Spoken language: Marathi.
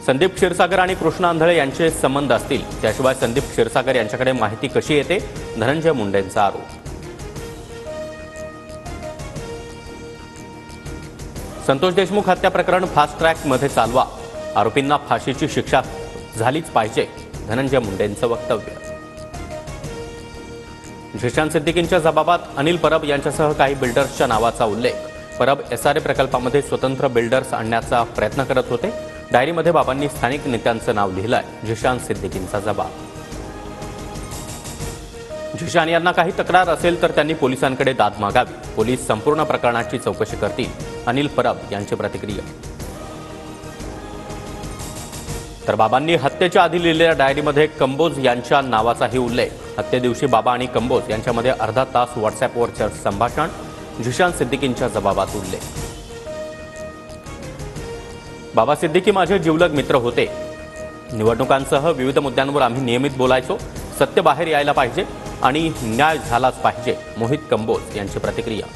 संदीप क्षीरसागर आणि कृष्णा आंधळे यांचे संबंध असतील, त्याशिवाय संदीप क्षीरसागर यांच्याकडे माहिती कशी येते, धनंजय मुंडेंचा आरोप। संतोष देशमुख हत्या प्रकरण फास्ट ट्रॅकमध्ये चालवा, आरोपींना फाशीची शिक्षा झालीच पाहिजे, धनंजय मुंडेंचं वक्तव्य। झिशान सिद्दीकींच्या जबाबात अनिल परब यांच्यासह काही बिल्डर्सच्या नावाचा उल्लेख। परब एसआरए प्रकल्पामध्ये स्वतंत्र बिल्डर्स आणण्याचा प्रयत्न करत होते। डायरीमध्ये बाबांनी स्थानिक नेत्यांचं नाव लिहिलंय। झिशान सिद्दीकींचा जबाब। झिशान यांना काही तक्रार असेल तर त्यांनी पोलिसांकडे दाद मागावी, पोलीस संपूर्ण प्रकरणाची चौकशी करतील, अनिल परब यांची प्रतिक्रिया। तर बाबांनी हत्येच्या आधी लिहिलेल्या डायरीमध्ये कंबोज यांच्या नावाचाही उल्लेख। हत्येदिवशी बाबा आणि कंबोज यांच्यामध्ये अर्धा तास व्हॉट्सअॅपवर संभाषण, झिशान सिद्दीकींच्या जबाबात उल्लेख। बाबा सिद्दीकी माझे जिवलग मित्र होते, निवडणुकांसह विविध मुद्द्यांवर आम्ही नियमित बोलायचो, सत्य बाहेर यायला पाहिजे आणि न्याय झालाच पाहिजे, मोहित कंबोज यांची प्रतिक्रिया।